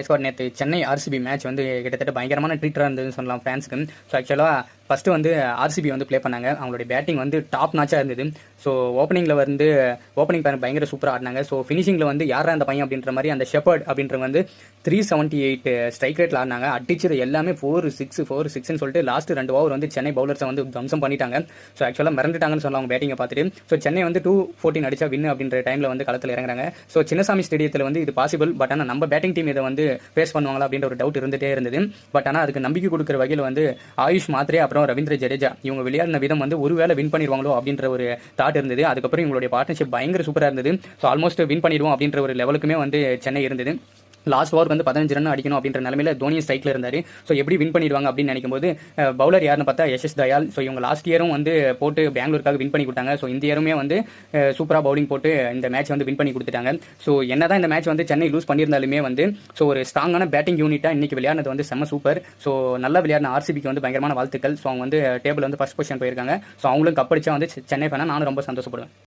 Squad நேற்று Chennai RCB match வந்து கிட்டத்தட்ட பயங்கரமான ட்ரீட்டாக இருந்ததுன்னு சொல்லலாம் ஃபேன்ஸுக்கு. ஸோ ஆக்சுவலாக ஃபஸ்ட்டு வந்து ஆர்சிபி வந்து ப்ளே பண்ணாங்க. அவங்களுடைய பேட்டிங் வந்து டாப் நாச்சாக இருந்தது. ஸோ ஓப்பனிங்கில் வந்து ஓப்பனிங் பயங்கர சூப்பராக ஆடினாங்க. ஸோ ஃபினிஷிங்கில் வந்து யாரா அந்த பையன் அப்படின்ற மாதிரி அந்த ஷெப்பர்ட் அப்படின்றவங்க வந்து 378 ஸ்ட்ரைக் ரேட்டில் ஆடினாங்க. அடிச்சது எல்லாமே 4-6ன்னு சொல்லிட்டு லாஸ்ட் 2 ஓவர் வந்து சென்னை பவுலர்ஸை வந்து தம்சம் பண்ணிட்டாங்க. ஸோ ஆக்சுவலாக மறந்துட்டாங்கன்னு சொல்லலாம் அவங்க பேட்டிங்கை பார்த்துட்டு. ஸோ சென்னை வந்து 214 அடிச்சா வின் அப்படின்ற டைமில் வந்து களத்தில் இறங்குறாங்க. ஸோ சின்னசாமி ஸ்டேடியத்தில் வந்து இது பாசிபிள். பட் ஆனால் நம்ம பேட்டிங் டீம் இதை வந்து ஃபேஸ் பண்ணுவாங்களா அப்படின்ற ஒரு டவுட் இருந்துட்டே இருந்தது. பட் ஆனால் அதுக்கு நம்பிக்கை கொடுக்குற வகையில் வந்து ஆயுஷ் மாத்ரே அப்புறம் ரவீந்திர ஜடேஜா இவங்க விளையாடின விதம் வந்து ஒருவேளை வின் பண்ணிடுவாங்களோ அப்படின்ற ஒரு தாட் இருந்தது. அதுக்கப்புறம் இவங்களுடைய பார்ட்னர்ஷிப் பயங்கர சூப்பராக இருந்தது. ஸோ ஆல்மோஸ்ட் வின் பண்ணிடுவோம் அப்படின்ற ஒரு லெவலுக்குமே வந்து சென்னை இருந்தது. லாஸ்ட் ஓவர் வந்து 15 ரன் அடிக்கணும் அப்படின்ற நிலைமையில தோனி ஸ்ட்ரைக்கில் இருந்தார். ஸோ எப்படி வின் பண்ணிடுவாங்க அப்படின்னு நினைக்கும் போது பவுலர் யாருன்னு பார்த்தா யஷஸ் தயால். ஸோ இவங்க லாஸ்ட் இயரும் வந்து போட்டு பெங்களூருக்காக வின் பண்ணி கொடுத்தாங்க. ஸோ இந்த இயருமே வந்து சூப்பராக பவுலிங் போட்டு இந்த மேட்ச் வந்து வின் பண்ணி கொடுத்துட்டாங்க. ஸோ என்னதான் இந்த மேட்ச் வந்து சென்னை லூஸ் பண்ணியிருந்தாலுமே வந்து ஸோ ஒரு ஸ்ட்ராங்கான பேட்டிங் யூனிட்டாக இன்னைக்கு விளையாடுறது வந்து செம்ம சூப்பர். ஸோ நல்லா விளையாடின ஆர்சிபிக்கு வந்து பயங்கரமான வாழ்த்துக்கள். ஸோ அவங்க வந்து டேபிள் வந்து ஃபர்ஸ்ட் பொசிஷன் போயிருக்காங்க. ஸோ அவங்களும் கப் அடிச்சா வந்து சென்னை ஃபேனா நானும் ரொம்ப சந்தோஷப்படுவேன்.